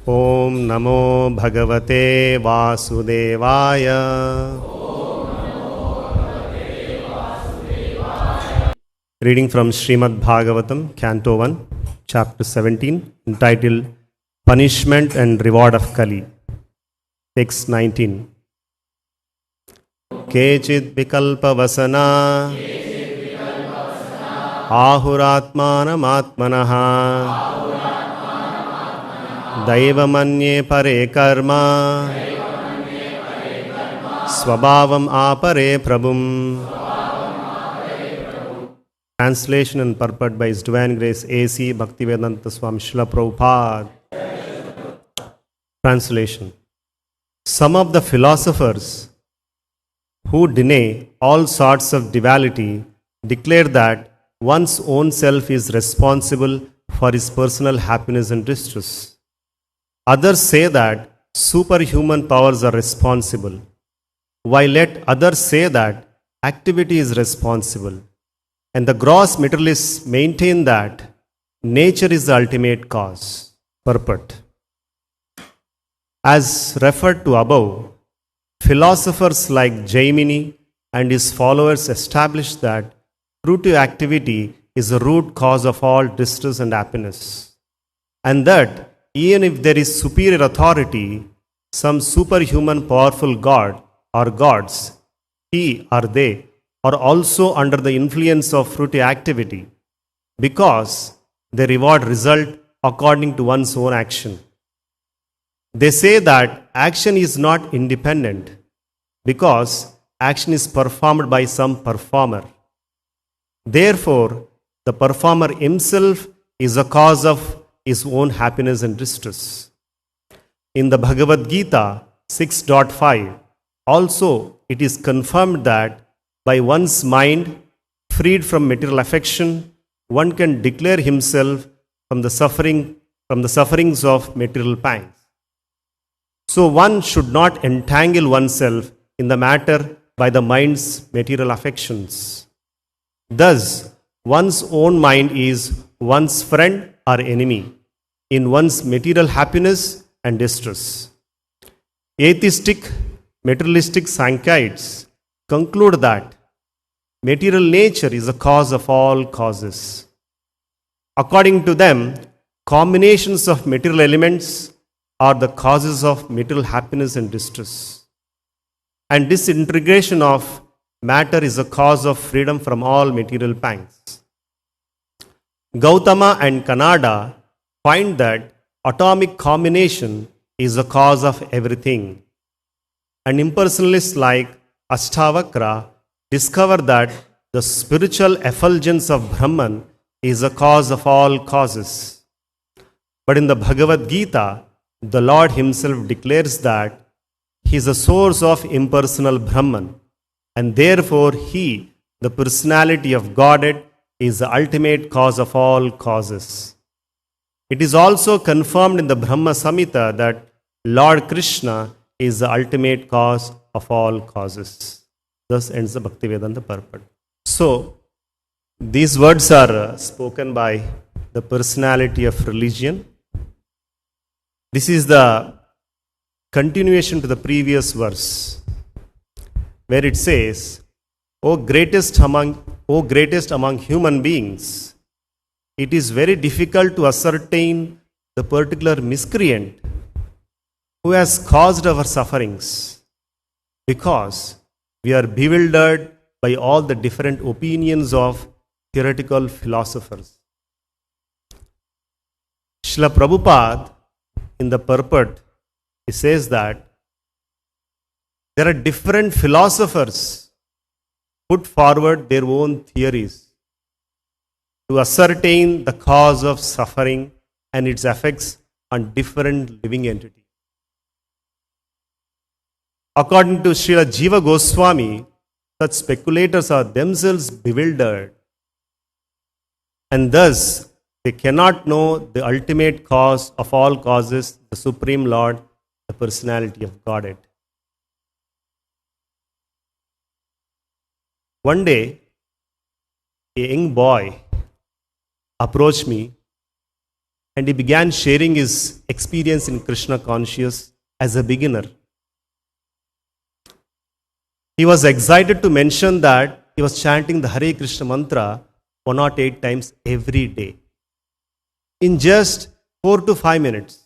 Om Namo Bhagavate Vasudevaya. Reading from Srimad Bhagavatam, Canto 1, Chapter 17, entitled Punishment and Reward of Kali. Text 19. Kechid vikalpa vasana ahuratmanam atmanaha Daivamanye pare karma Swabhavam apare prabhum. Translation and purport by His Divine Grace A.C. Bhaktivedanta Swami Srila Prabhupada. Translation. Some of the philosophers who deny all sorts of duality declare that one's own self is responsible for his personal happiness and distress. Others say that superhuman powers are responsible, while yet others say that activity is responsible. And the gross materialists maintain that nature is the ultimate cause. Purport. As referred to above, philosophers like Jaimini and his followers establish that fruitive activity is the root cause of all distress and happiness, and that even if there is superior authority, some superhuman powerful god or gods, he or they are also under the influence of fruitive activity, because they reward result according to one's own action. They say that action is not independent because action is performed by some performer. Therefore, the performer himself is the cause of his own happiness and distress. In the Bhagavad Gita 6.5, also it is confirmed that by one's mind freed from material affection, one can declare himself from the sufferings of material pangs. So one should not entangle oneself in the matter by the mind's material affections. Thus, one's own mind is one's friend or enemy in one's material happiness and distress. Atheistic, materialistic Sankhites conclude that material nature is the cause of all causes. According to them, combinations of material elements are the causes of material happiness and distress. And disintegration of matter is the cause of freedom from all material pangs. Gautama and Kannada find that atomic combination is the cause of everything. And impersonalists like Ashtavakra discover that the spiritual effulgence of Brahman is the cause of all causes. But in the Bhagavad Gita, the Lord Himself declares that He is the source of impersonal Brahman, and therefore He, the personality of Godhead, is the ultimate cause of all causes. It is also confirmed in the Brahma Samhita that Lord Krishna is the ultimate cause of all causes. Thus ends the Bhaktivedanta purport. So, these words are spoken by the personality of religion. This is the continuation to the previous verse, where it says, O greatest among human beings, it is very difficult to ascertain the particular miscreant who has caused our sufferings, because we are bewildered by all the different opinions of theoretical philosophers. Srila Prabhupada, in the purport, he says that there are different philosophers put forward their own theories to ascertain the cause of suffering and its effects on different living entities. According to Srila Jiva Goswami, such speculators are themselves bewildered, and thus they cannot know the ultimate cause of all causes, the Supreme Lord, the personality of Godhead. One day, a young boy approached me and he began sharing his experience in Krishna conscious as a beginner. He was excited to mention that he was chanting the Hare Krishna mantra 108 times every day in just 4 to 5 minutes.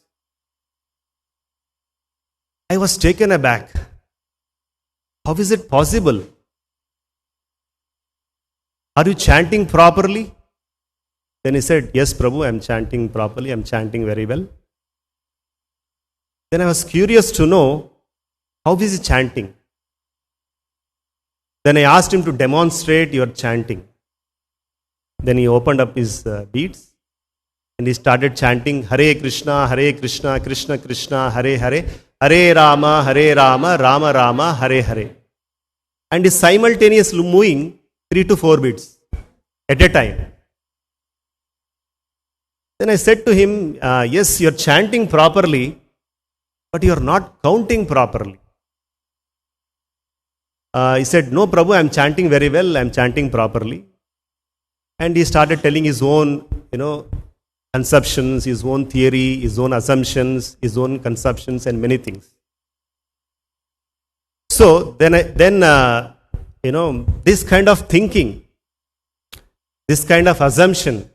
I was taken aback. How is it possible? Are you chanting properly? Then he said, yes, Prabhu, I am chanting properly. I am chanting very well. Then I was curious to know, how is he chanting? Then I asked him to demonstrate your chanting. Then he opened up his beads and he started chanting Hare Krishna, Krishna Krishna, Hare Hare, Hare Rama, Rama Rama, Hare Hare. And he's simultaneously moving 3 to 4 beats at a time. Then I said to him, yes, you're chanting properly, but you're not counting properly. He said, no, Prabhu, I'm chanting very well, I'm chanting properly. And he started telling his own, conceptions, his own theory, his own assumptions, his own conceptions, and many things. So then this kind of thinking, this kind of assumption,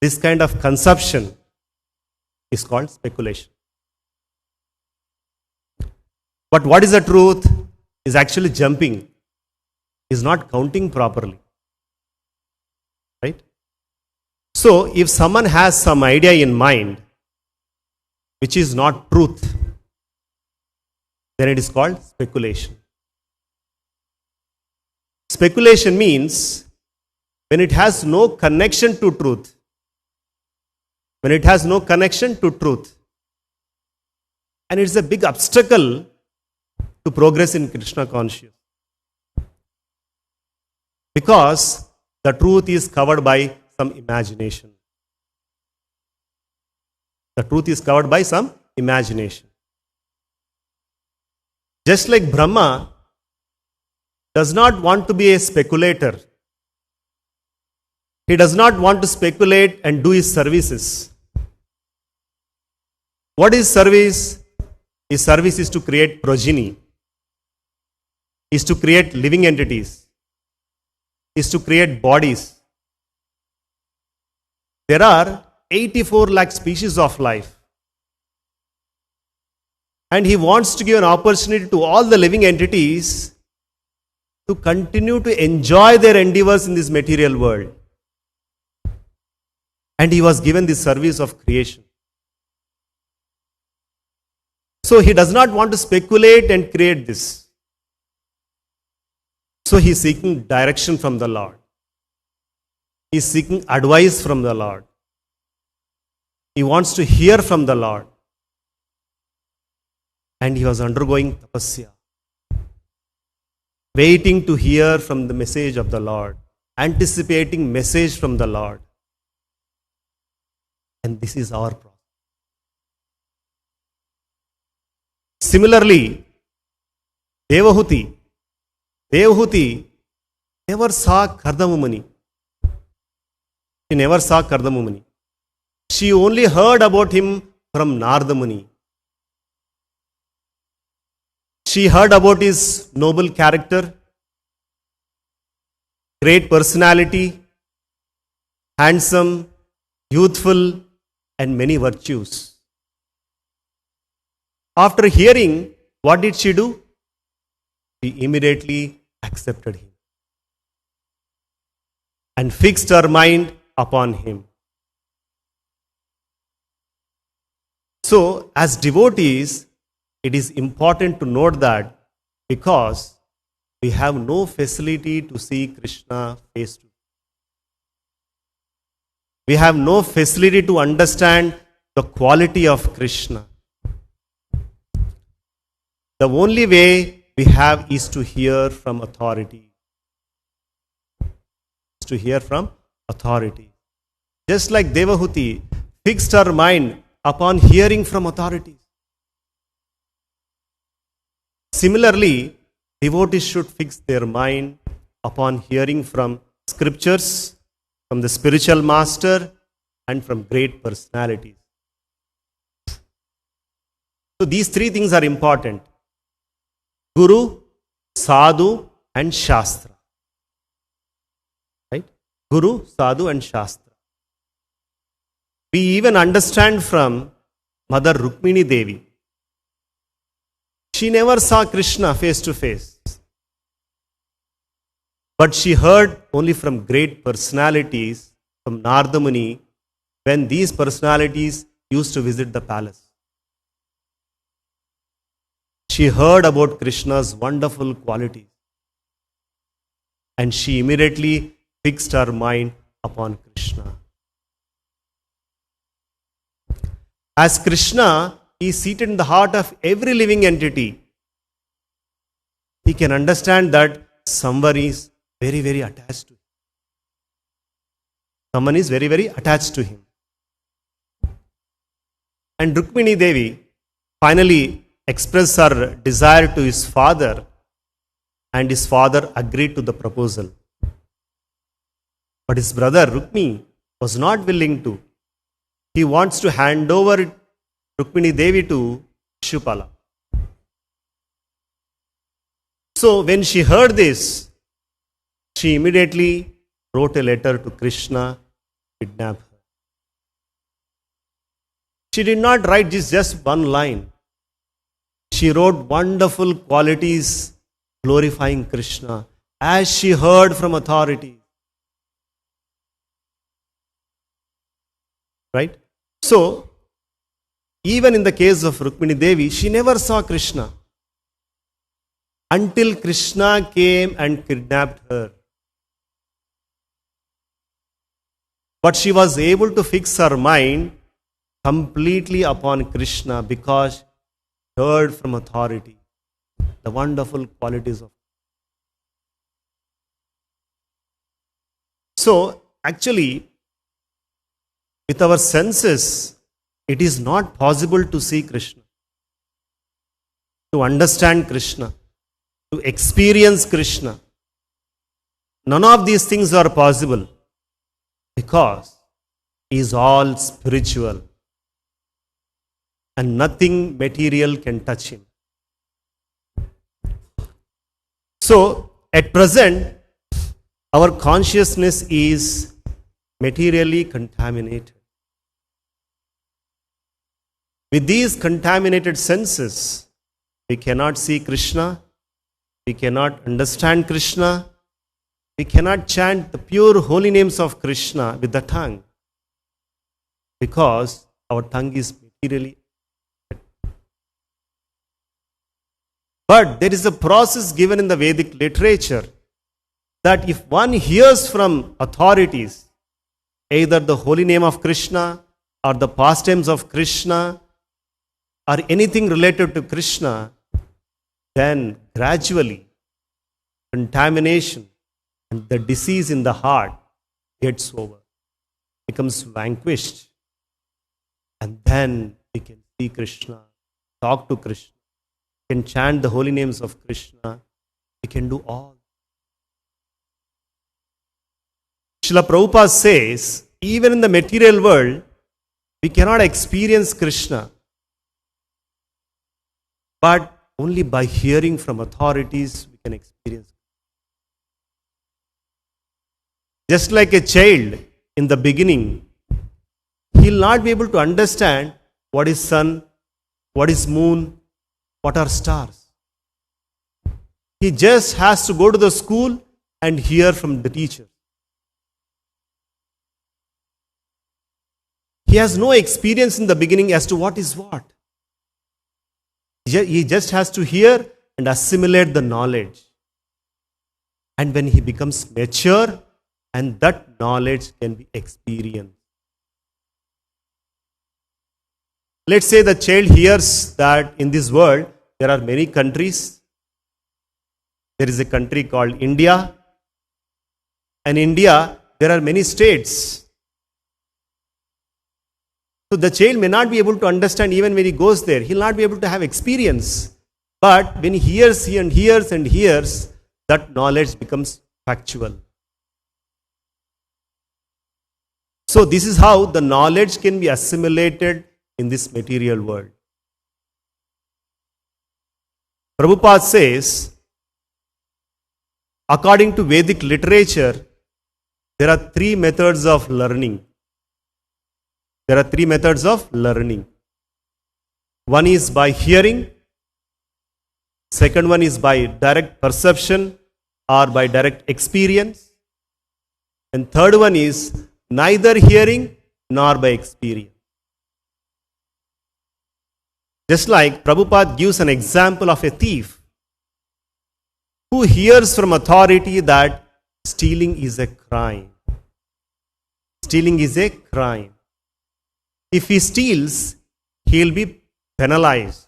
this kind of conception is called speculation. But what is the truth? Is actually jumping, is not counting properly. Right? So, if someone has some idea in mind which is not truth, then it is called speculation. Speculation means when it has no connection to truth. When it has no connection to truth. And it's a big obstacle to progress in Krishna consciousness. Because the truth is covered by some imagination. The truth is covered by some imagination. Just like Brahma does not want to be a speculator. He does not want to speculate and do his services. What is service? His service is to create progeny, is to create living entities, is to create bodies. There are 84 lakh species of life. And he wants to give an opportunity to all the living entities to continue to enjoy their endeavors in this material world. And he was given the service of creation. So he does not want to speculate and create this. So he is seeking direction from the Lord. He is seeking advice from the Lord. He wants to hear from the Lord. And he was undergoing tapasya, waiting to hear from the message of the Lord, anticipating message from the Lord. And this is our problem. Similarly, Devahuti never saw Kardamumani. She never saw Kardamumani. She only heard about him from Narada Muni. She heard about his noble character, great personality, handsome, youthful, and many virtues. After hearing, what did she do? She immediately accepted him and fixed her mind upon him. So, as devotees, it is important to note that because we have no facility to see Krishna face to face. We have no facility to understand the quality of Krishna. The only way we have is to hear from authority. To hear from authority. Just like Devahuti fixed her mind upon hearing from authorities. Similarly, devotees should fix their mind upon hearing from scriptures, from the spiritual master, and from great personalities. So these three things are important: Guru, Sadhu, and Shastra. Right? Guru, Sadhu, and Shastra. We even understand from Mother Rukmini Devi. She never saw Krishna face to face, but she heard only from great personalities, from Narada Muni, when these personalities used to visit the palace. She heard about Krishna's wonderful qualities, and she immediately fixed her mind upon Krishna. As Krishna is seated in the heart of every living entity, he can understand that someone is very, very attached to him. Someone is very, very attached to him. And Rukmini Devi finally expressed her desire to his father, and his father agreed to the proposal. But his brother Rukmi was not willing to. He wants to hand over Rukmini Devi to Shupala. So when she heard this, she immediately wrote a letter to Krishna to kidnap her. She did not write just one line. She wrote wonderful qualities glorifying Krishna as she heard from authority. Right? So, even in the case of Rukmini Devi, she never saw Krishna until Krishna came and kidnapped her. But she was able to fix her mind completely upon Krishna because she heard from authority the wonderful qualities of. So, actually, with our senses, it is not possible to see Krishna, to understand Krishna, to experience Krishna. None of these things are possible because he is all spiritual and nothing material can touch him. So, at present, our consciousness is materially contaminated. With these contaminated senses, we cannot see Krishna, we cannot understand Krishna, we cannot chant the pure holy names of Krishna with the tongue because our tongue is materially. But there is a process given in the Vedic literature that if one hears from authorities either the holy name of Krishna or the pastimes of Krishna or anything related to Krishna, then gradually contamination and the disease in the heart gets over, becomes vanquished, and then we can see Krishna, talk to Krishna, we can chant the holy names of Krishna, we can do all. Srila Prabhupada says, even in the material world, we cannot experience Krishna, but only by hearing from authorities we can experience. Just like a child in the beginning, he will not be able to understand what is sun, what is moon, what are stars. He just has to go to the school and hear from the teacher. He has no experience in the beginning as to what is what. He just has to hear and assimilate the knowledge. And when he becomes mature, and that knowledge can be experienced. Let's say the child hears that in this world there are many countries. There is a country called India. And in India, there are many states. So the child may not be able to understand even when he goes there. He will not be able to have experience. But when he hears and hears and hears, that knowledge becomes factual. So this is how the knowledge can be assimilated in this material world. Prabhupada says, according to Vedic literature, there are three methods of learning. There are three methods of learning. One is by hearing. Second one is by direct perception or by direct experience. And third one is neither hearing nor by experience. Just like Prabhupada gives an example of a thief who hears from authority that stealing is a crime. Stealing is a crime. If he steals, he'll be penalized,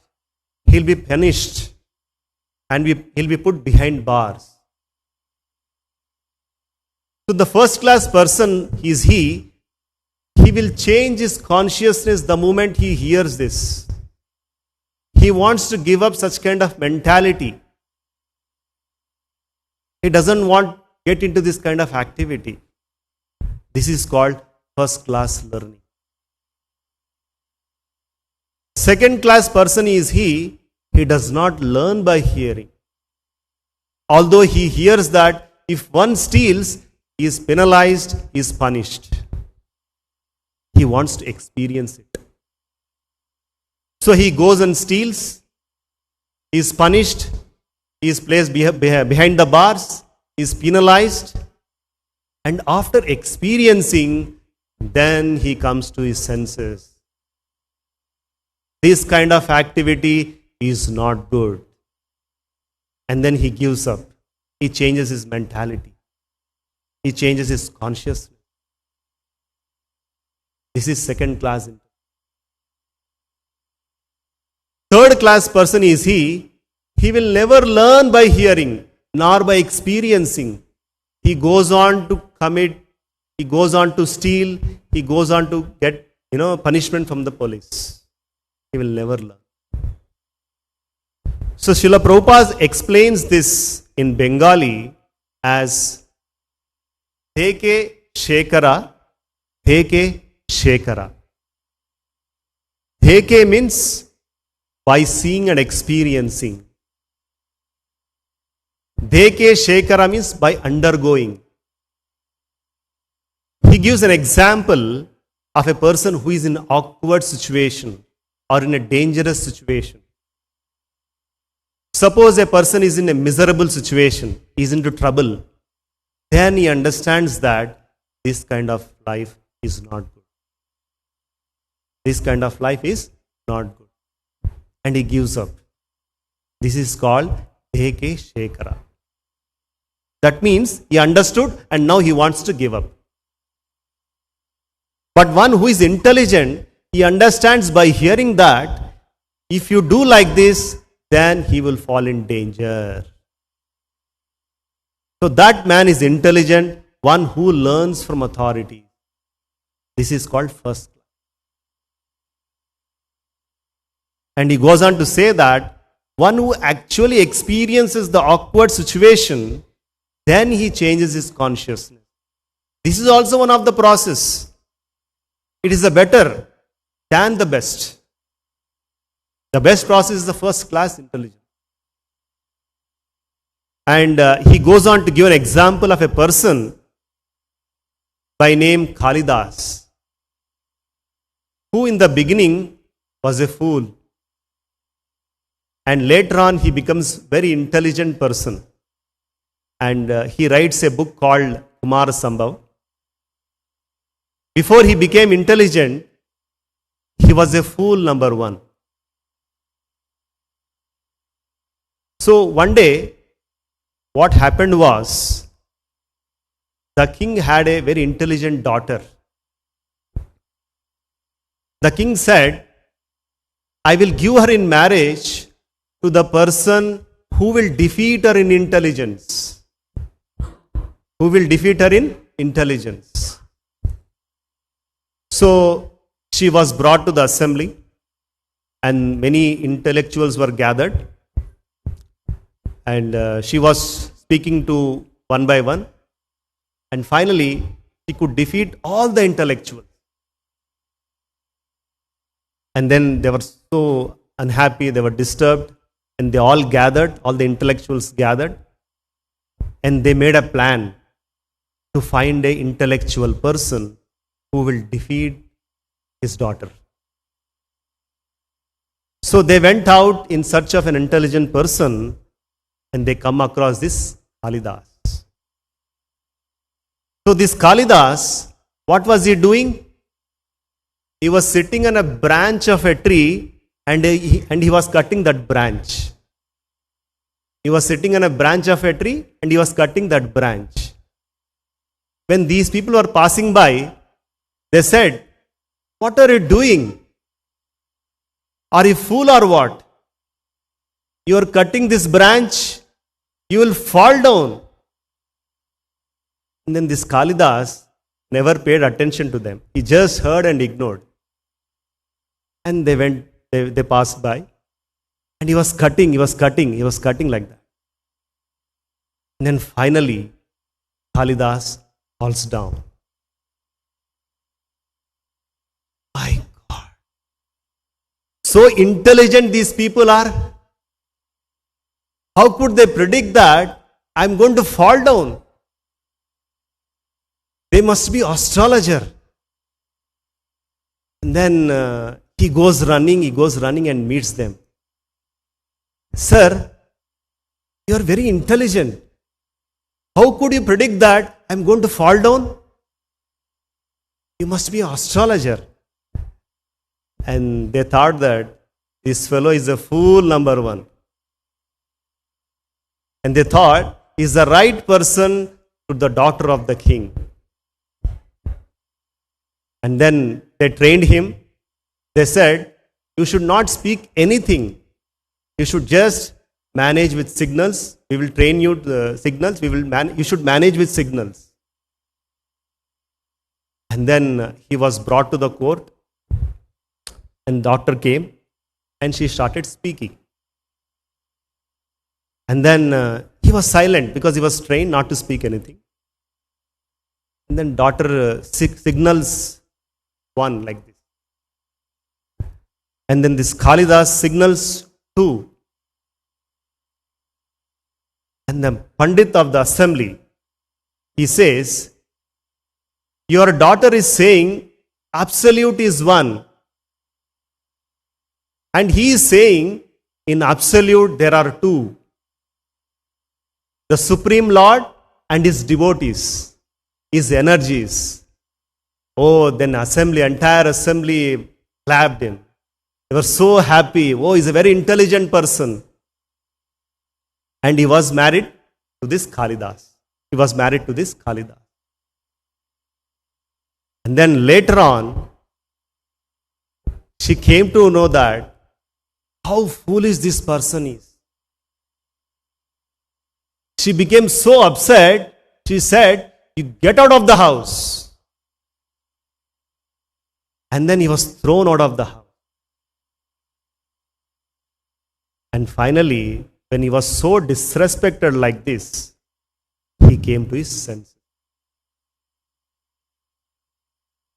he'll be punished, and he'll be put behind bars. So the first class person is he will change his consciousness the moment he hears this. He wants to give up such kind of mentality. He doesn't want to get into this kind of activity. This is called first class learning. Second class person is he does not learn by hearing. Although he hears that if one steals, he is penalized, he is punished. He wants to experience it. So he goes and steals, he is punished, he is placed behind the bars, he is penalized, and after experiencing, then he comes to his senses. This kind of activity is not good. And then he gives up. He changes his mentality. He changes his consciousness. This is second class. Third class person is he will never learn by hearing nor by experiencing. He goes on to commit, he goes on to steal, he goes on to get punishment from the police. He will never learn. So Srila Prabhupada explains this in Bengali as Theke Shekara, Theke Shekara. Theke means by seeing and experiencing. Theke Shekara means by undergoing. He gives an example of a person who is in an awkward situation or in a dangerous situation. Suppose a person is in a miserable situation, he is into trouble, then he understands that this kind of life is not good. This kind of life is not good. And he gives up. This is called Dheke Shekara. That means he understood and now he wants to give up. But one who is intelligent, he understands by hearing that if you do like this, then he will fall in danger. So that man is intelligent, one who learns from authority. This is called first class. And he goes on to say that one who actually experiences the awkward situation, then he changes his consciousness. This is also one of the process. It is a better than the best. The best process is the first class intelligence. And he goes on to give an example of a person by name Kalidas, who in the beginning was a fool. And later on he becomes very intelligent person. And he writes a book called Kumar Sambhav. Before he became intelligent, he was a fool number one. So one day, what happened was, the king had a very intelligent daughter. The king said, I will give her in marriage to the person who will defeat her in intelligence. Who will defeat her in intelligence. So she was brought to the assembly and many intellectuals were gathered. And she was speaking to one by one. And finally, She could defeat all the intellectuals. And then they were so unhappy, they were disturbed, and they all gathered, all the intellectuals gathered, and they made a plan to find an intellectual person who will defeat his daughter. So they went out in search of an intelligent person, and they come across this Kalidas. So this Kalidas, what was he doing? He was sitting on a branch of a tree, and he was cutting that branch. He was sitting on a branch of a tree and he was cutting that branch. When these people were passing by, they said, "What are you doing? Are you fool or what? You are cutting this branch, you will fall down." And then this Kalidas never paid attention to them. He just heard and ignored. And they passed by. And he was cutting like that. And then finally, Kalidas falls down. My God. So intelligent these people are. How could they predict that I'm going to fall down? They must be astrologer. And then he goes running and meets them. "Sir, you are very intelligent. How could you predict that I'm going to fall down? You must be an astrologer." And they thought that this fellow is a fool number one. And they thought he's the right person to the daughter of the king. And then they trained him. They said, "You should not speak anything. You should just manage with signals. We will train you the signals. You should manage with signals." And then he was brought to the court. And doctor came and she started speaking. And then he was silent because he was trained not to speak anything. And then daughter signals one like this. And then this Kalidas signals two. And the Pandit of the assembly, he says, "Your daughter is saying absolute is one. And he is saying in absolute there are two. The Supreme Lord and his devotees, his energies." Oh, then entire assembly clapped him. They were so happy. Oh, he's a very intelligent person. And he was married to this Kalidas. And then later on, she came to know that how foolish this person is. She became so upset, she said, "You get out of the house." And then he was thrown out of the house. And finally, when he was so disrespected like this, he came to his senses.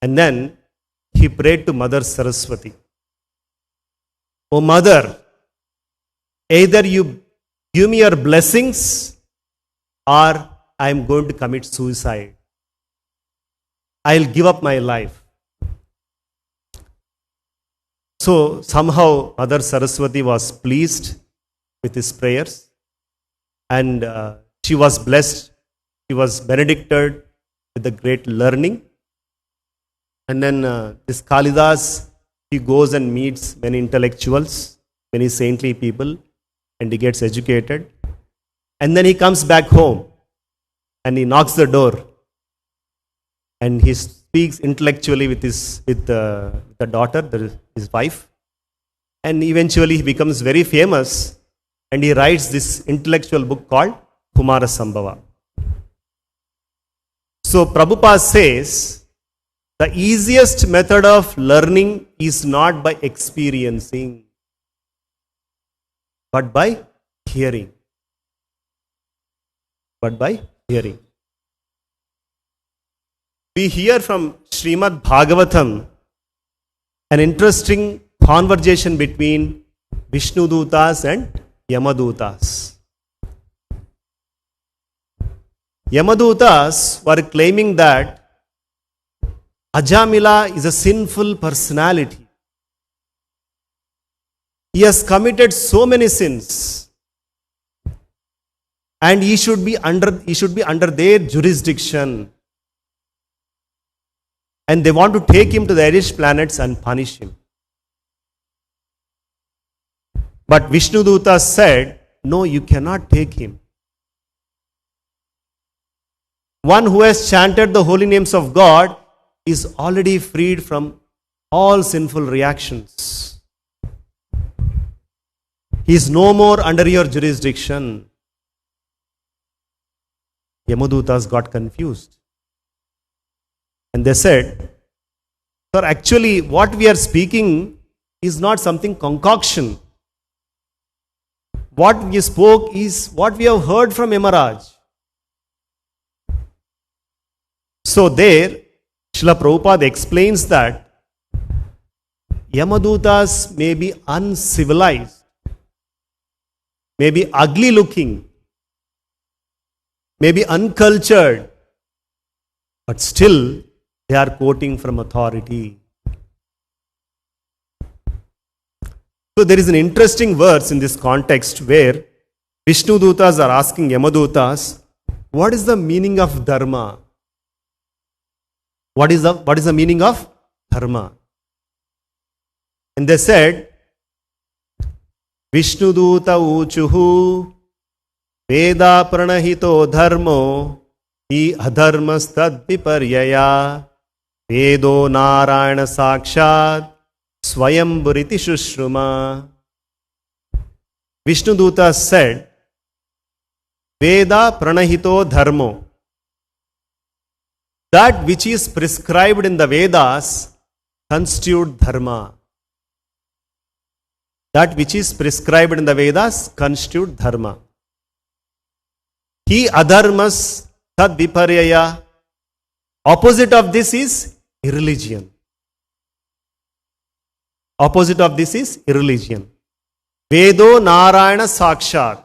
And then he prayed to Mother Saraswati. "Oh Mother, either you give me your blessings or I am going to commit suicide. I'll give up my life." So somehow Mother Saraswati was pleased with his prayers, and she was blessed. She was benedicted with the great learning. And then this Kalidas, he goes and meets many intellectuals, many saintly people, and he gets educated. And then he comes back home and he knocks the door and he speaks intellectually with the daughter, his wife. And eventually he becomes very famous and he writes this intellectual book called Kumara Sambhava. So Prabhupada says, the easiest method of learning is not by experiencing, but by hearing. we hear from Srimad Bhagavatam an interesting conversation between Vishnu Dutas and Yamadutas. Yamadutas were claiming that Ajamila is a sinful personality. He has committed so many sins, and he should be under their jurisdiction. And they want to take him to the hellish planets and punish him. But Vishnu Dutas said, no, you cannot take him. One who has chanted the holy names of God is already freed from all sinful reactions. He is no more under your jurisdiction. Yamadutas got confused. And they said, sir, actually what we are speaking is not something concoction. What we spoke is what we have heard from Yamaraj. So there, Srila Prabhupada explains that Yamadutas may be uncivilized, may be ugly looking, may be uncultured, but still they are quoting from authority. So there is an interesting verse in this context where Vishnu Dutas are asking Yamadutas, what is the meaning of dharma? What is the meaning of dharma? And they said, Vishnu Duta uchuhu Veda pranahito dharmo hi adharmas tad viparyaya Vedo narayana sakshat swayamburiti shushruma. Vishnu Duta said, Veda pranahito dharmo, that which is prescribed in the Vedas constitute dharma. That which is prescribed in the Vedas constitute dharma. He adharmas tad viparyaya. Opposite of this is irreligion. Opposite of this is irreligion. Vedo Narayana Sakshat.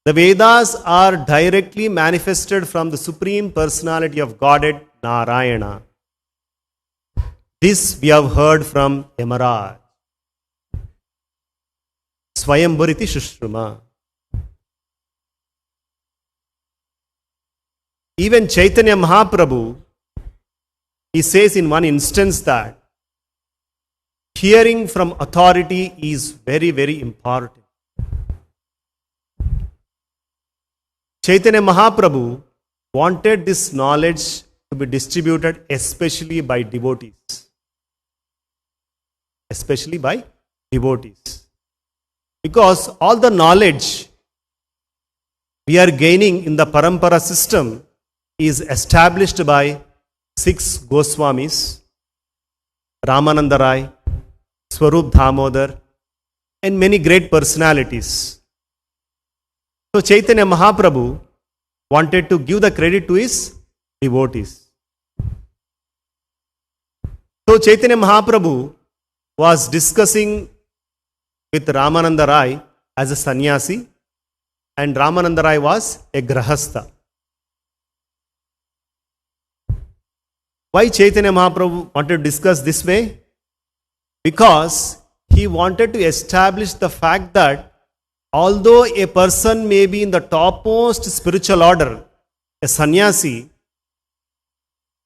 The Vedas are directly manifested from the Supreme Personality of Godhead, Narayana. This we have heard from Yamaraj. Swayamburiti Shushruma. Even Chaitanya Mahaprabhu, he says in one instance that hearing from authority is very, very important. Chaitanya Mahaprabhu wanted this knowledge to be distributed especially by devotees. Especially by devotees. Because all the knowledge we are gaining in the Parampara system is established by 6 Goswamis, Ramananda Rai, Swarup Damodar, and many great personalities. So Chaitanya Mahaprabhu wanted to give the credit to his devotees. So Chaitanya Mahaprabhu was discussing with Ramananda Rai as a sannyasi, and Ramananda Rai was a grahastha. Why Chaitanya Mahaprabhu wanted to discuss this way? Because he wanted to establish the fact that although a person may be in the topmost spiritual order, a sannyasi,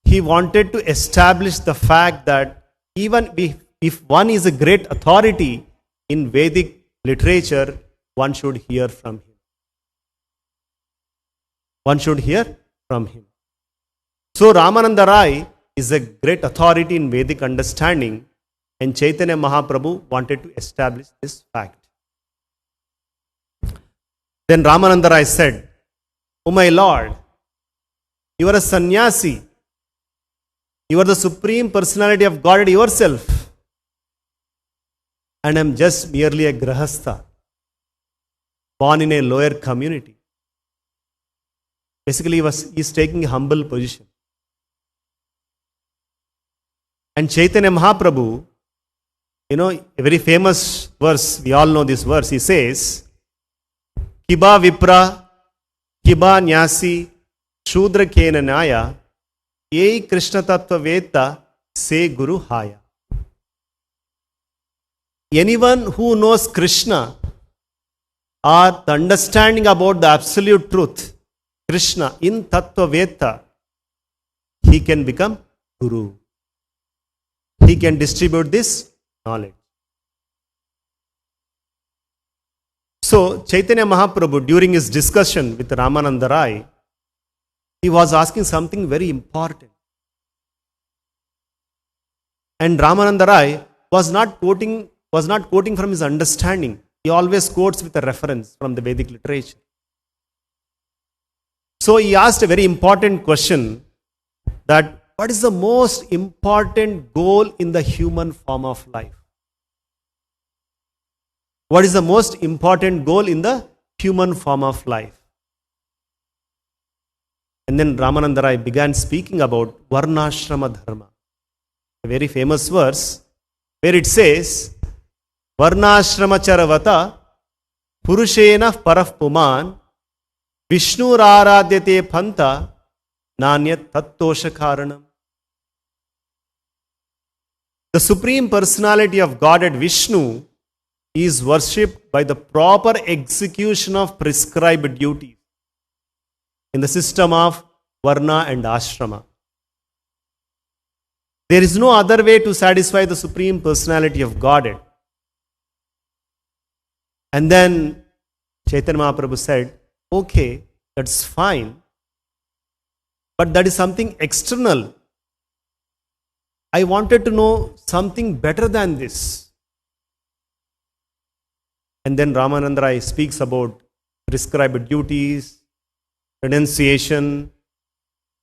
he wanted to establish the fact that even if one is a great authority in Vedic literature, one should hear from him. One should hear from him. So Ramananda Rai is a great authority in Vedic understanding, and Chaitanya Mahaprabhu wanted to establish this fact. Then Ramananda Rai said, "Oh my Lord, you are a sannyasi. You are the Supreme Personality of Godhead yourself. And I am just merely a grahastha, born in a lower community." Basically, he is taking a humble position. And Chaitanya Mahaprabhu, a very famous verse, we all know this verse, he says, Kiba Vipra, Kiba Nyasi, Shudra Kena Naya, Yei Krishna Tattva Veta, Se Guru Haya. Anyone who knows Krishna or the understanding about the absolute truth, Krishna in Tattva Veta, he can become Guru. He can distribute this knowledge. So, Chaitanya Mahaprabhu, during his discussion with Ramananda Rai, he was asking something very important. And Ramananda Rai was not quoting from his understanding. He always quotes with a reference from the Vedic literature. So he asked a very important question, that what is the most important goal in the human form of life? What is the most important goal in the human form of life? And then Ramananda Rai began speaking about Varnashrama Dharma. A very famous verse where it says, Varnashrama Charavata Purushena Paraf Puman Vishnu Raradyate Panta Nanyat Tattosha Karanam. The Supreme Personality of Godhead Vishnu is worshipped by the proper execution of prescribed duties in the system of Varna and Ashrama. There is no other way to satisfy the Supreme Personality of Godhead. And then Chaitanya Mahaprabhu said, okay, that's fine, but that is something external. I wanted to know something better than this. And then Ramananda Rai speaks about prescribed duties, renunciation,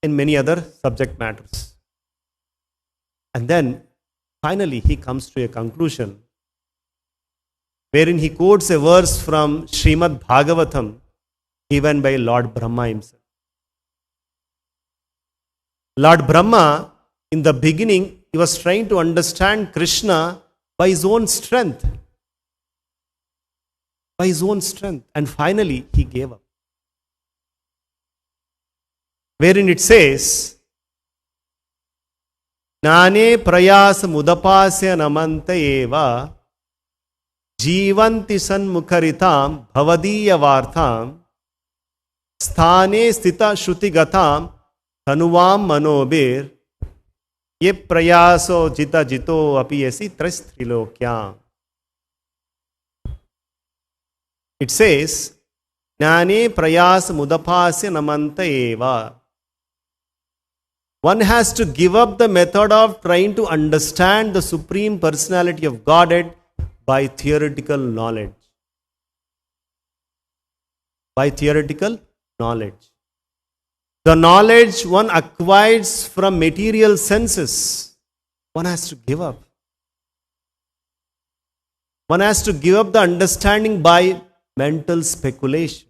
and many other subject matters. And then finally he comes to a conclusion wherein he quotes a verse from Srimad Bhagavatam given by Lord Brahma himself. Lord Brahma, in the beginning, he was trying to understand Krishna by his own strength. By his own strength. And finally, he gave up. Wherein it says, Nane prayasa mudapasya namanta eva Jivanti sanmukharitam bhavadiya vartham Sthane stita shrutigatam tanuvam manobir Ye prayaso jita jito apiyasi trilokyam. It says, Jnane prayas mudapasya namanta eva. One has to give up the method of trying to understand the Supreme Personality of Godhead by theoretical knowledge. By theoretical knowledge. The knowledge one acquires from material senses, one has to give up. One has to give up the understanding by mental speculation.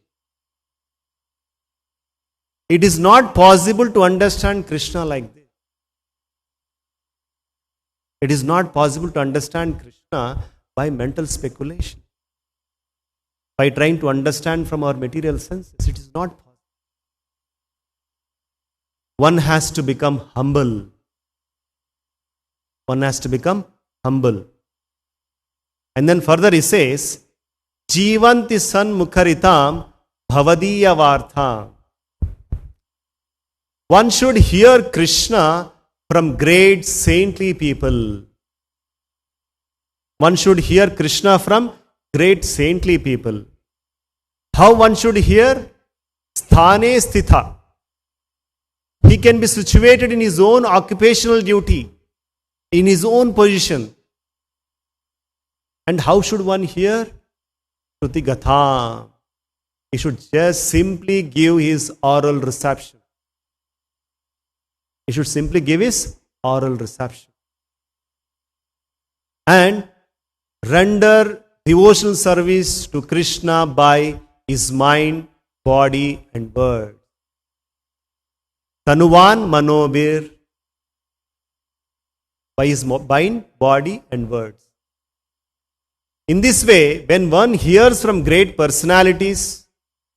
It is not possible to understand Krishna like this. It is not possible to understand Krishna by mental speculation. By trying to understand from our material senses. It is not possible. One has to become humble. One has to become humble. And then further he says, Jivanti sanmukharitam bhavadiya vartham. One should hear Krishna from great saintly people. One should hear Krishna from great saintly people. How one should hear? Sthane sthita. He can be situated in his own occupational duty, in his own position. And how should one hear? Shruti gatha. He should just simply give his oral reception. He should simply give his oral reception. And render devotional service to Krishna by his mind, body and word. Tanuvan manobir. by his mind, body and words. In this way, when one hears from great personalities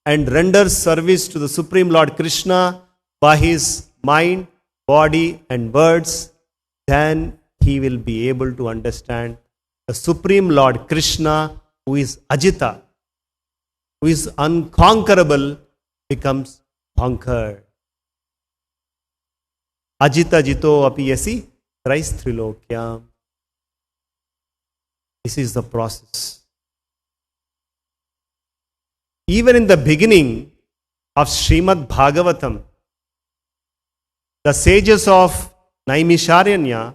and renders service to the Supreme Lord Krishna by his mind, body and words, then he will be able to understand the Supreme Lord Krishna, who is Ajita, who is unconquerable, becomes conquered. Ajita jito api yasi Christ Trilokyam. This is the process. Even in the beginning of Srimad Bhagavatam, the sages of Naimisharanya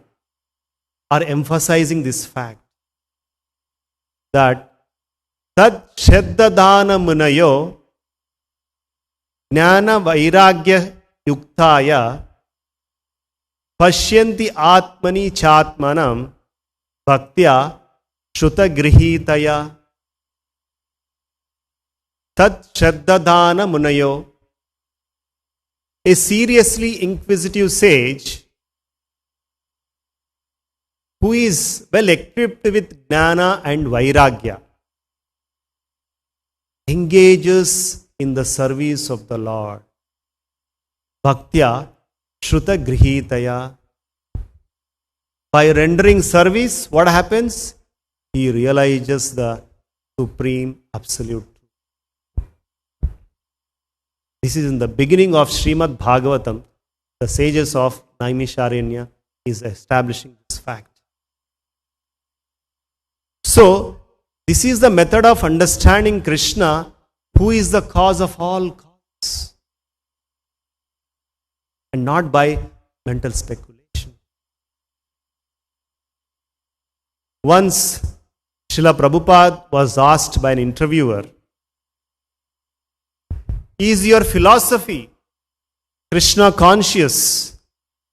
are emphasizing this fact that Tat Shraddhadana Munayo Jnana Vairagya Yuktaya Pashyanti Atmani Chatmanam Bhaktya Shruta Grihitaya. Tat Shraddhadana Munayo, a seriously inquisitive sage who is well equipped with Jnana and Vairagya, engages in the service of the Lord. Bhaktya Shruta Grihitaya. By rendering service, what happens? He realizes the supreme absolute. This is in the beginning of Srimad Bhagavatam. The sages of Naimisharanya is establishing this fact. So, this is the method of understanding Krishna, who is the cause of all causes, and not by mental speculation. Once, Srila Prabhupada was asked by an interviewer, is your philosophy Krishna conscious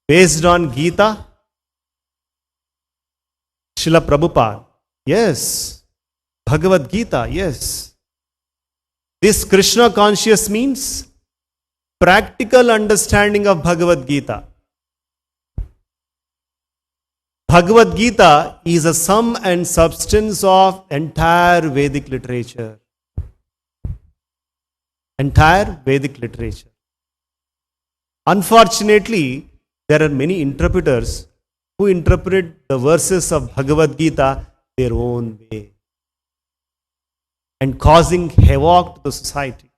based on Gita? Srila Prabhupada, yes. Bhagavad Gita, yes. This Krishna conscious means practical understanding of Bhagavad Gita. Bhagavad Gita is a sum and substance of entire Vedic literature. Entire Vedic literature. Unfortunately, there are many interpreters who interpret the verses of Bhagavad Gita their own way and causing havoc to the society.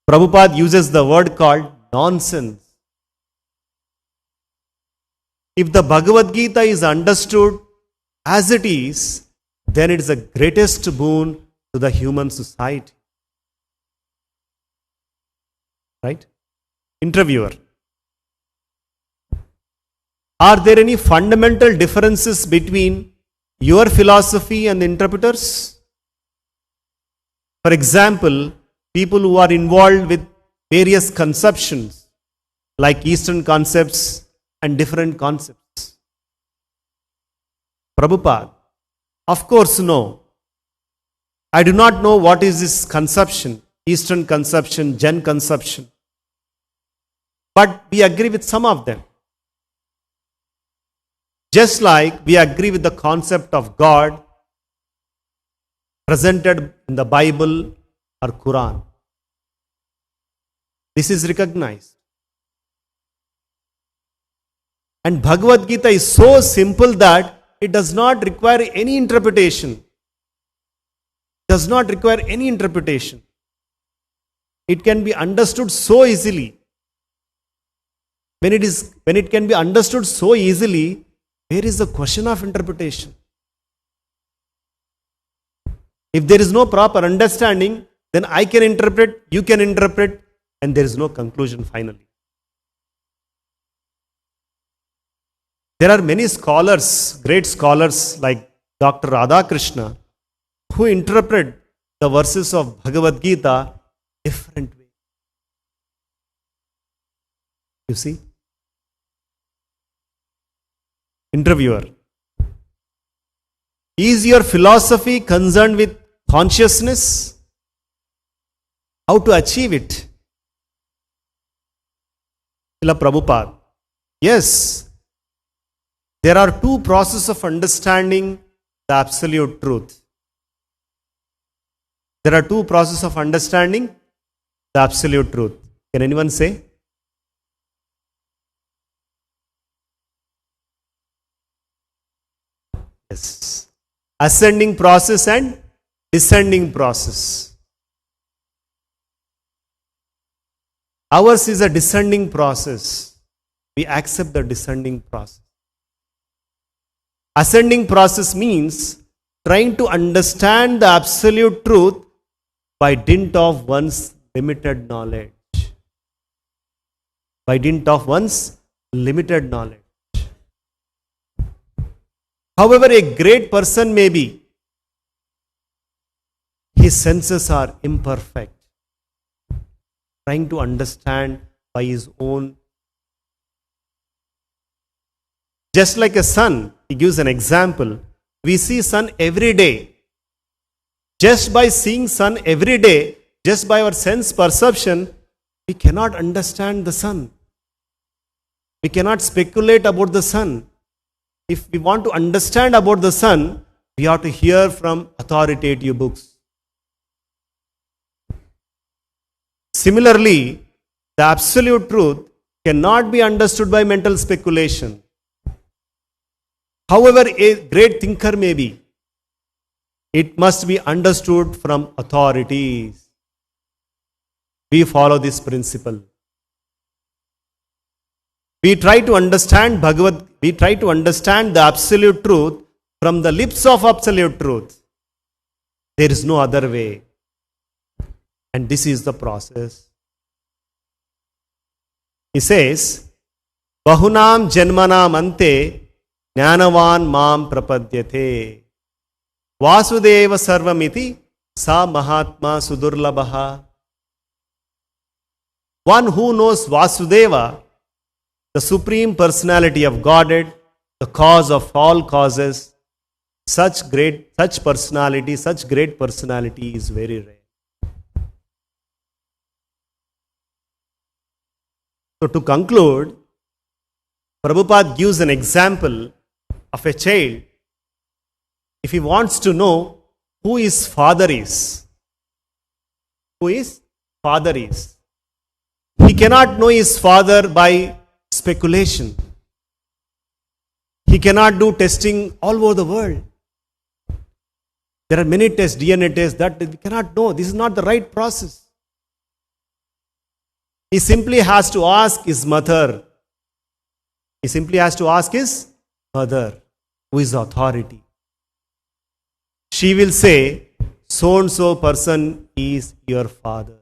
Prabhupada uses the word called nonsense. If the Bhagavad Gita is understood as it is, then it is the greatest boon to the human society. Right? Interviewer. Are there any fundamental differences between your philosophy and the interpreters? For example, people who are involved with various conceptions like Eastern concepts and different concepts. Prabhupada, of course no. I do not know what is this conception, Eastern conception, Jain conception. But we agree with some of them. Just like we agree with the concept of God presented in the Bible or Quran. This is recognized. And Bhagavad Gita is so simple that it does not require any interpretation. Does not require any interpretation. It can be understood so easily. When it can be understood so easily, where is the question of interpretation? If there is no proper understanding, then I can interpret, you can interpret, and there is no conclusion finally. There are many scholars, great scholars like Dr. Radhakrishna, who interpret the verses of Bhagavad Gita different way. You see? Interviewer. Is your philosophy concerned with consciousness? How to achieve it? Srila Prabhupada. Yes. There are two processes of understanding the absolute truth. There are two processes of understanding the absolute truth. Can anyone say? Yes. Ascending process and descending process. Ours is a descending process. We accept the descending process. Ascending process means trying to understand the absolute truth by dint of one's limited knowledge. By dint of one's limited knowledge. However, a great person may be, his senses are imperfect. Trying to understand by his own. Just like a sun, he gives an example. We see sun every day. Just by seeing sun every day, just by our sense perception, we cannot understand the sun. We cannot speculate about the sun. If we want to understand about the sun, we have to hear from authoritative books. Similarly, the absolute truth cannot be understood by mental speculation. However, a great thinker may be, it must be understood from authorities. We follow this principle. We try to understand we try to understand the absolute truth from the lips of absolute truth. There is no other way. And this is the process. He says, Bahunam janmanam ante jnanavan mam prapadyate. Vasudeva sarvamiti sa mahatma sudurlabha. One who knows Vasudeva, the Supreme Personality of Godhead, the cause of all causes, such great personality is very rare. So to conclude, Prabhupada gives an example of a child. If he wants to know who his father is, he cannot know his father by speculation. He cannot do testing all over the world. There are many tests, DNA tests, that we cannot know. This is not the right process. He simply has to ask his mother. He simply has to ask his mother, who is authority. She will say, so and so person is your father.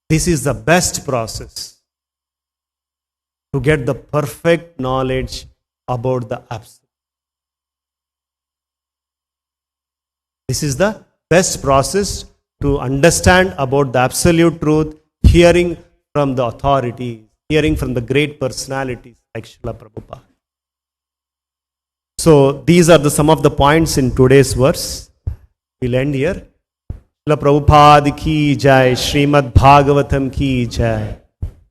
This is the best process to get the perfect knowledge about the absolute. This is the best process to understand about the absolute truth, hearing from the authorities, hearing from the great personalities like Srila Prabhupada. So these are some of the points in today's verse. We'll end here. Srila Prabhupada ki jai, Srimad Bhagavatam ki jai.